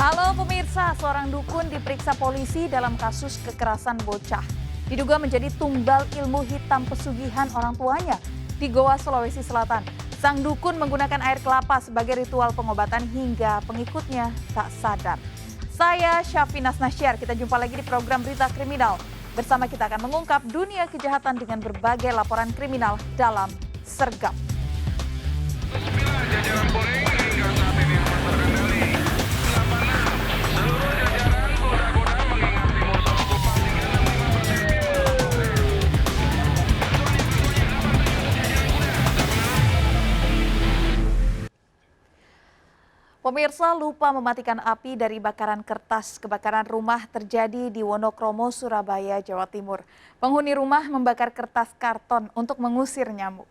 Halo pemirsa, seorang dukun diperiksa polisi dalam kasus kekerasan bocah. Diduga menjadi tumbal ilmu hitam pesugihan orang tuanya di Goa, Sulawesi Selatan. Sang dukun menggunakan air kelapa sebagai ritual pengobatan hingga pengikutnya tak sadar. Saya Syafina Nasyar, kita jumpa lagi di program Berita Kriminal. Bersama kita akan mengungkap dunia kejahatan dengan berbagai laporan kriminal dalam Sergap. Pemirsa, lupa mematikan api dari bakaran kertas. Kebakaran rumah terjadi di Wonokromo, Surabaya, Jawa Timur. Penghuni rumah membakar kertas karton untuk mengusir nyamuk.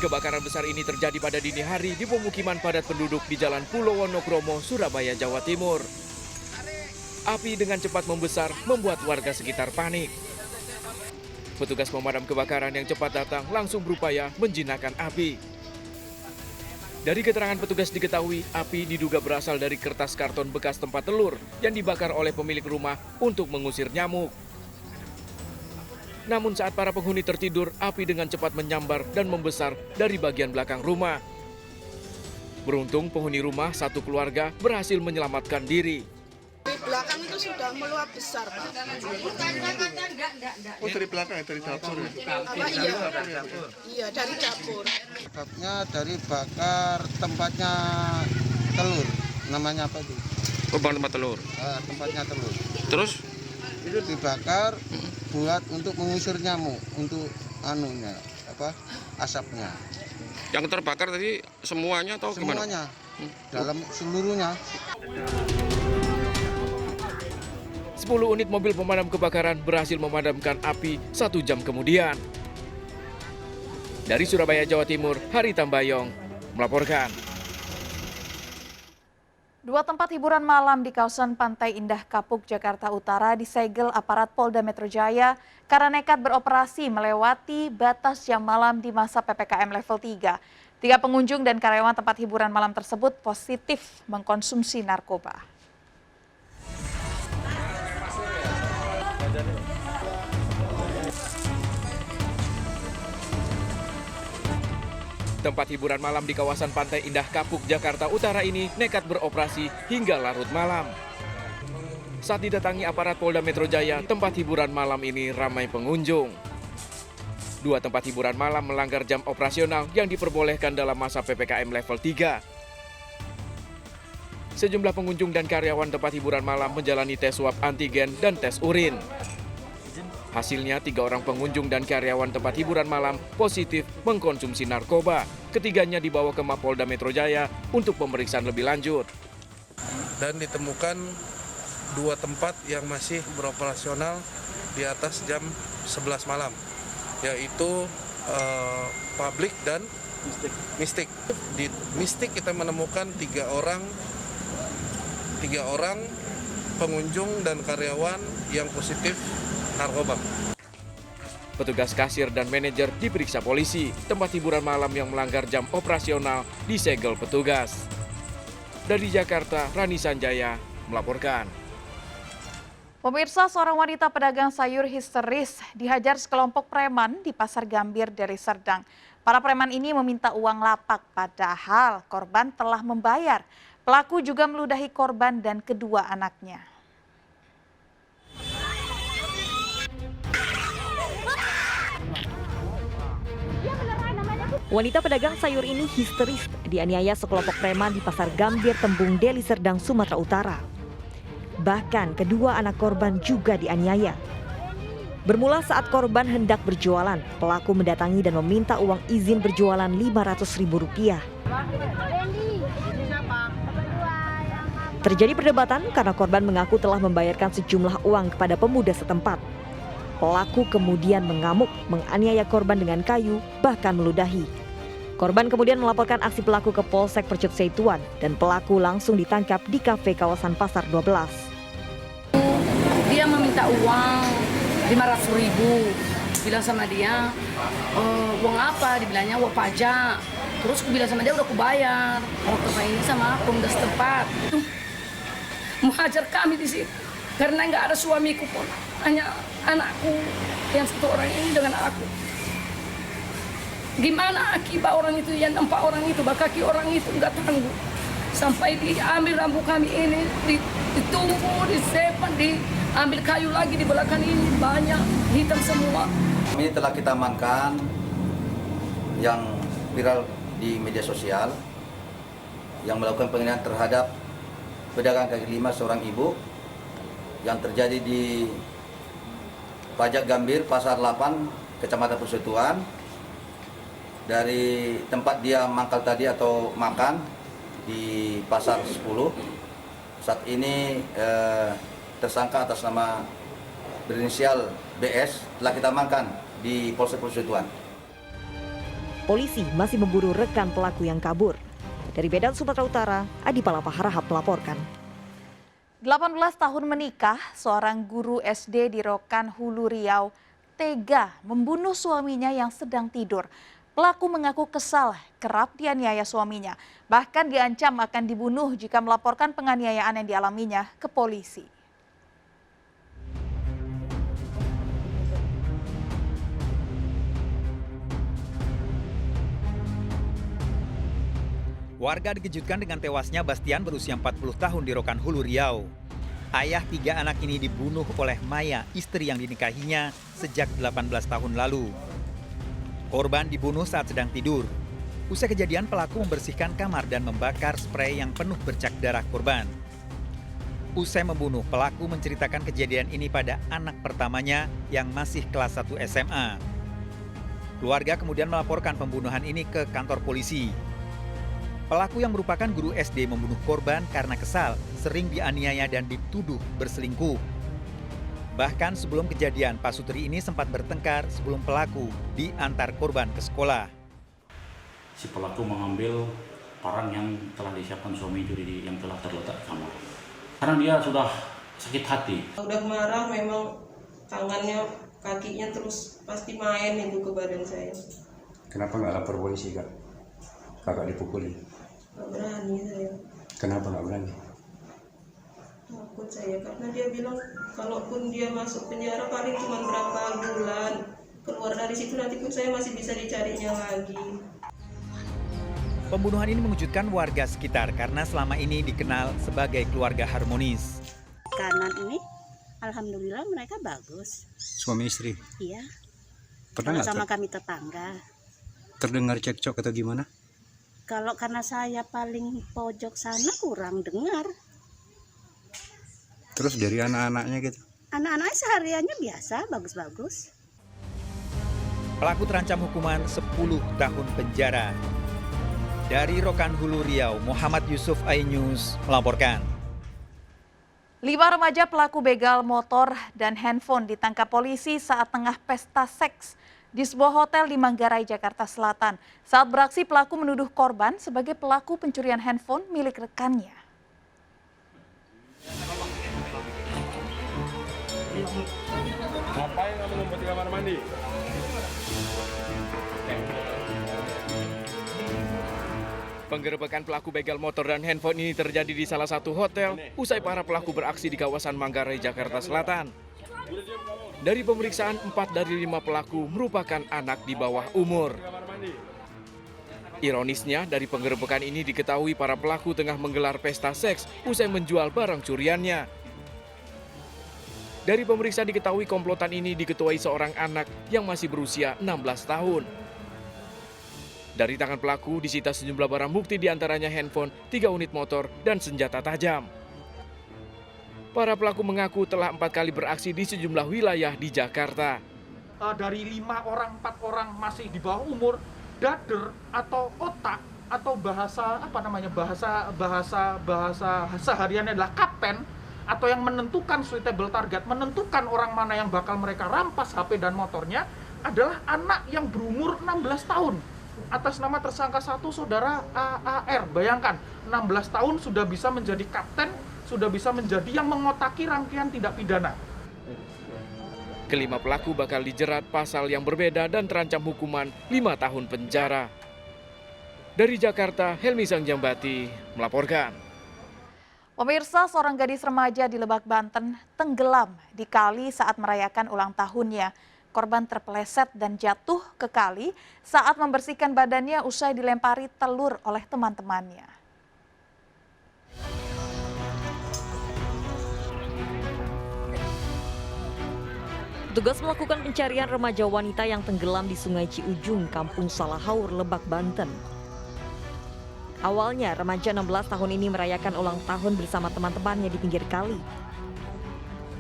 Kebakaran besar ini terjadi pada dini hari di pemukiman padat penduduk di Jalan Pulau Wonokromo, Surabaya, Jawa Timur. Api dengan cepat membesar membuat warga sekitar panik. Petugas pemadam kebakaran yang cepat datang langsung berupaya menjinakkan api. Dari keterangan petugas diketahui, api diduga berasal dari kertas karton bekas tempat telur yang dibakar oleh pemilik rumah untuk mengusir nyamuk. Namun saat para penghuni tertidur, api dengan cepat menyambar dan membesar dari bagian belakang rumah. Beruntung penghuni rumah satu keluarga berhasil menyelamatkan diri. Dari belakang itu sudah meluap besar, Pak. Oh, dari belakang ya, dari dapur ya? Apa iya? Iya, dari dapur. Sebabnya dari bakar tempatnya telur, namanya apa itu? Oh, tempat telur. Tempatnya telur. Terus? Itu dibakar buat untuk mengusir nyamuk, untuk asapnya. Yang terbakar tadi semuanya atau gimana? Semuanya, dalam seluruhnya. 10 unit mobil pemadam kebakaran berhasil memadamkan api 1 jam kemudian. Dari Surabaya, Jawa Timur, Hari Tambayong melaporkan. 2 tempat hiburan malam di kawasan Pantai Indah Kapuk, Jakarta Utara disegel aparat Polda Metro Jaya karena nekat beroperasi melewati batas jam malam di masa PPKM level 3. 3 pengunjung dan karyawan tempat hiburan malam tersebut positif mengkonsumsi narkoba. Tempat hiburan malam di kawasan Pantai Indah Kapuk, Jakarta Utara ini nekat beroperasi hingga larut malam. Saat didatangi aparat Polda Metro Jaya, tempat hiburan malam ini ramai pengunjung. 2 tempat hiburan malam melanggar jam operasional yang diperbolehkan dalam masa PPKM level 3. Sejumlah pengunjung dan karyawan tempat hiburan malam menjalani tes swab antigen dan tes urin. Hasilnya 3 orang pengunjung dan karyawan tempat hiburan malam positif mengkonsumsi narkoba. Ketiganya dibawa ke Mapolda Metro Jaya untuk pemeriksaan lebih lanjut. Dan ditemukan 2 tempat yang masih beroperasional di atas jam 11 malam, yaitu Publik dan Mistik. Di Mistik kita menemukan 3 orang pengunjung dan karyawan yang positif narkoba. Petugas kasir dan manajer diperiksa polisi. Tempat hiburan malam yang melanggar jam operasional disegel petugas. Dari Jakarta, Rani Sanjaya melaporkan. Pemirsa, seorang wanita pedagang sayur histeris dihajar sekelompok preman di Pasar Gambir, Deli Serdang. Para preman ini meminta uang lapak, padahal korban telah membayar. Pelaku juga meludahi korban dan kedua anaknya. Wanita pedagang sayur ini histeris dianiaya sekelompok preman di Pasar Gambir, Tembung, Deli Serdang, Sumatera Utara. Bahkan kedua anak korban juga dianiaya. Bermula saat korban hendak berjualan, pelaku mendatangi dan meminta uang izin berjualan Rp500.000. Terjadi perdebatan karena korban mengaku telah membayarkan sejumlah uang kepada pemuda setempat. Pelaku kemudian mengamuk, menganiaya korban dengan kayu, bahkan meludahi. Korban kemudian melaporkan aksi pelaku ke Polsek Percut Seituan dan pelaku langsung ditangkap di kafe kawasan Pasar 12. Dia meminta uang 500.000. bilang sama dia, uang apa? Dibilangnya uang pajak. Terus aku bilang sama dia udah aku bayar. Waktu ini sama pemuda setempat. Menghajar kami di sini. Karena nggak ada suamiku pun. Hanya anakku yang satu orang ini dengan aku. Gimana akibat orang itu yang nampak orang itu, kaki orang itu nggak tangguh. Sampai diambil rambut kami ini, ditumbuk, disepan, diambil kayu lagi di belakang ini, banyak hitam semua. Ini telah kita amankan yang viral di media sosial yang melakukan penghinaan terhadap pedagang kaki lima seorang ibu yang terjadi di Pajak Gambir, Pasar 8, Kecamatan Persatuan. Dari tempat dia mangkal tadi atau makan di Pasar 10, saat ini tersangka atas nama berinisial BS telah kita amankan di Polsek Persatuan. Polisi masih memburu rekan pelaku yang kabur. Dari Medan, Sumatera Utara, Adi Palapa Harahap melaporkan. 18 tahun menikah, seorang guru SD di Rokan Hulu Riau tega membunuh suaminya yang sedang tidur. Pelaku mengaku kesal kerap dianiaya suaminya, bahkan diancam akan dibunuh jika melaporkan penganiayaan yang dialaminya ke polisi. Warga dikejutkan dengan tewasnya Bastian berusia 40 tahun di Rokan Hulu Riau. Ayah 3 anak ini dibunuh oleh Maya, istri yang dinikahinya sejak 18 tahun lalu. Korban dibunuh saat sedang tidur. Usai kejadian, pelaku membersihkan kamar dan membakar sprei yang penuh bercak darah korban. Usai membunuh, pelaku menceritakan kejadian ini pada anak pertamanya yang masih kelas 1 SMA. Keluarga kemudian melaporkan pembunuhan ini ke kantor polisi. Pelaku yang merupakan guru SD membunuh korban karena kesal, sering dianiaya dan dituduh berselingkuh. Bahkan sebelum kejadian, pasutri ini sempat bertengkar sebelum pelaku diantar korban ke sekolah. Si pelaku mengambil parang yang telah disiapkan suami itu yang telah terletak di kamar. Karena dia sudah sakit hati. Udah marah, memang tangannya, kakinya terus pasti main itu ke badan saya. Kenapa nggak lapor polisi, Kak? Kakak dipukuli. Nggak berani saya. Kenapa nggak berani? Takut saya, karena dia bilang kalaupun dia masuk penjara paling cuma berapa bulan, keluar dari situ nanti pun saya masih bisa dicarinya lagi. Pembunuhan ini mengejutkan warga sekitar karena selama ini dikenal sebagai keluarga harmonis. Kanan ini, alhamdulillah mereka bagus. Suami istri? Iya. Pernah nggak sama kami tetangga. Terdengar cekcok atau gimana? Kalau karena saya paling pojok sana kurang dengar. Terus dari anak-anaknya gitu? Anak-anaknya sehariannya biasa, bagus-bagus. Pelaku terancam hukuman 10 tahun penjara. Dari Rokan Hulu Riau, Muhammad Yusuf, iNews melaporkan. 5 remaja pelaku begal motor dan handphone ditangkap polisi saat tengah pesta seks di sebuah hotel di Manggarai, Jakarta Selatan. Saat beraksi, pelaku menuduh korban sebagai pelaku pencurian handphone milik rekannya. Ngapain kamu ngumpet di kamar mandi? Penggerebekan pelaku begal motor dan handphone ini terjadi di salah satu hotel usai para pelaku beraksi di kawasan Manggarai, Jakarta Selatan. Dari pemeriksaan, 4 dari 5 pelaku merupakan anak di bawah umur. Ironisnya, dari penggerebekan ini diketahui para pelaku tengah menggelar pesta seks usai menjual barang curiannya. Dari pemeriksaan diketahui komplotan ini diketuai seorang anak yang masih berusia 16 tahun. Dari tangan pelaku disita sejumlah barang bukti diantaranya handphone, 3 unit motor, dan senjata tajam. Para pelaku mengaku telah 4 kali beraksi di sejumlah wilayah di Jakarta. Dari 5 orang, 4 orang masih di bawah umur, dader atau otak atau bahasa sehariannya adalah kapten atau yang menentukan suitable target, menentukan orang mana yang bakal mereka rampas HP dan motornya adalah anak yang berumur 16 tahun. Atas nama tersangka 1 saudara AAR, bayangkan 16 tahun sudah bisa menjadi kapten, sudah bisa menjadi yang mengotaki rangkaian tindak pidana. Kelima pelaku bakal dijerat pasal yang berbeda dan terancam hukuman 5 tahun penjara. Dari Jakarta, Helmi Sangjambati melaporkan. Pemirsa, seorang gadis remaja di Lebak, Banten tenggelam di kali saat merayakan ulang tahunnya. Korban terpeleset dan jatuh ke kali saat membersihkan badannya usai dilempari telur oleh teman-temannya. Petugas melakukan pencarian remaja wanita yang tenggelam di Sungai Ciujung, Kampung Salahaur, Lebak, Banten. Awalnya, remaja 16 tahun ini merayakan ulang tahun bersama teman-temannya di pinggir kali.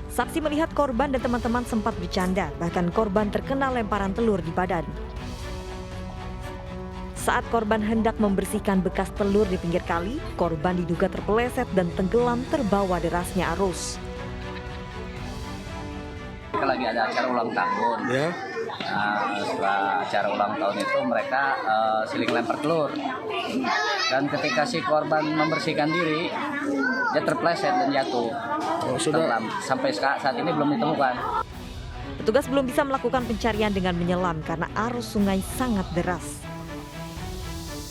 Saksi melihat korban dan teman-teman sempat bercanda, bahkan korban terkena lemparan telur di badan. Saat korban hendak membersihkan bekas telur di pinggir kali, korban diduga terpeleset dan tenggelam terbawa derasnya arus. Lagi ada acara ulang tahun. Ya. Nah, setelah acara ulang tahun itu mereka saling lempar telur. Dan ketika si korban membersihkan diri, dia terpeleset dan jatuh. Tenggelam. Sampai saat ini belum ditemukan. Petugas belum bisa melakukan pencarian dengan menyelam karena arus sungai sangat deras.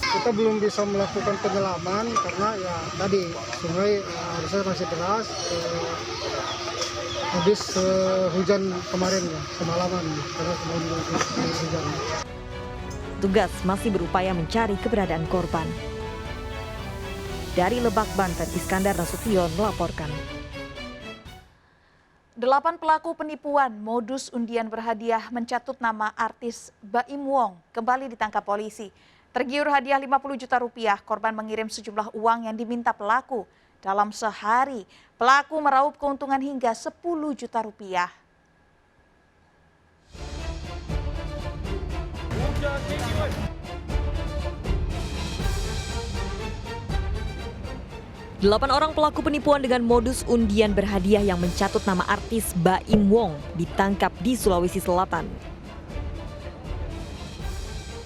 Kita belum bisa melakukan penyelaman karena ya tadi sungai arusnya masih deras. Habis hujan kemarin ya, semalaman karena sebelum hujan. Tugas masih berupaya mencari keberadaan korban. Dari Lebak, Banten, Iskandar Nasution melaporkan. 8 pelaku penipuan modus undian berhadiah mencatut nama artis Baim Wong kembali ditangkap polisi. Tergiur hadiah 50 juta rupiah, korban mengirim sejumlah uang yang diminta pelaku. Dalam sehari, pelaku meraup keuntungan hingga 10 juta rupiah. Delapan orang pelaku penipuan dengan modus undian berhadiah yang mencatut nama artis Baim Wong ditangkap di Sulawesi Selatan.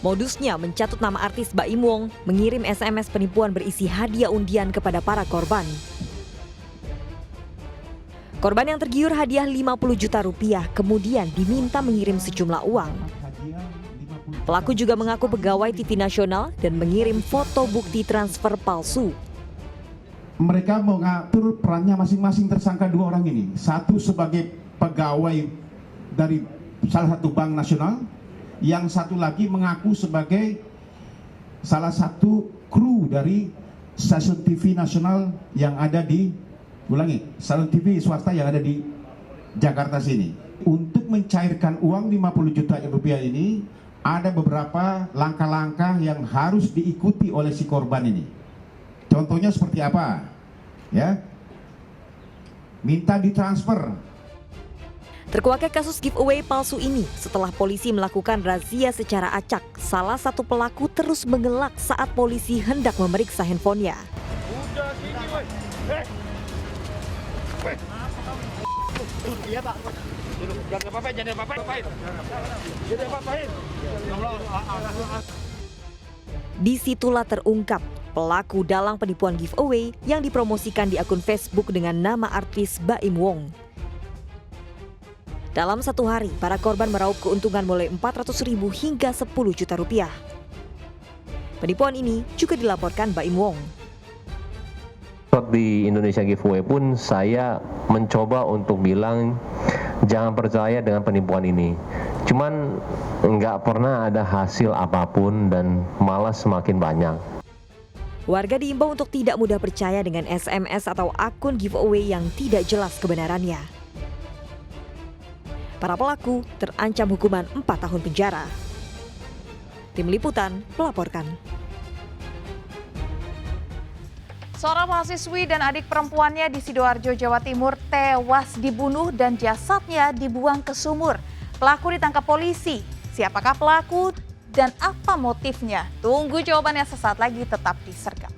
Modusnya mencatut nama artis Baim Wong, mengirim SMS penipuan berisi hadiah undian kepada para korban. Korban yang tergiur hadiah 50 juta rupiah kemudian diminta mengirim sejumlah uang. Pelaku juga mengaku pegawai TV nasional dan mengirim foto bukti transfer palsu. Mereka mengatur perannya masing-masing tersangka dua orang ini. Satu sebagai pegawai dari salah satu bank nasional, yang satu lagi mengaku sebagai salah satu kru dari stasiun TV nasional yang ada di, stasiun TV swasta yang ada di Jakarta sini. Untuk mencairkan uang 50 juta rupiah ini, ada beberapa langkah-langkah yang harus diikuti oleh si korban ini. Contohnya seperti apa? Ya, minta ditransfer. Terkuaknya kasus giveaway palsu ini setelah polisi melakukan razia secara acak. Salah satu pelaku terus mengelak saat polisi hendak memeriksa handphonenya. Disitulah terungkap pelaku dalang penipuan giveaway yang dipromosikan di akun Facebook dengan nama artis Baim Wong. Dalam satu hari, para korban meraup keuntungan mulai 400.000 hingga 10 juta rupiah. Penipuan ini juga dilaporkan Baim Wong. Di Indonesia Giveaway pun saya mencoba untuk bilang jangan percaya dengan penipuan ini. Cuman nggak pernah ada hasil apapun dan malah semakin banyak. Warga diimbau untuk tidak mudah percaya dengan SMS atau akun giveaway yang tidak jelas kebenarannya. Para pelaku terancam hukuman 4 tahun penjara. Tim Liputan melaporkan. Seorang mahasiswi dan adik perempuannya di Sidoarjo, Jawa Timur tewas dibunuh dan jasadnya dibuang ke sumur. Pelaku ditangkap polisi. Siapakah pelaku dan apa motifnya? Tunggu jawabannya sesaat lagi, tetap di Sergap.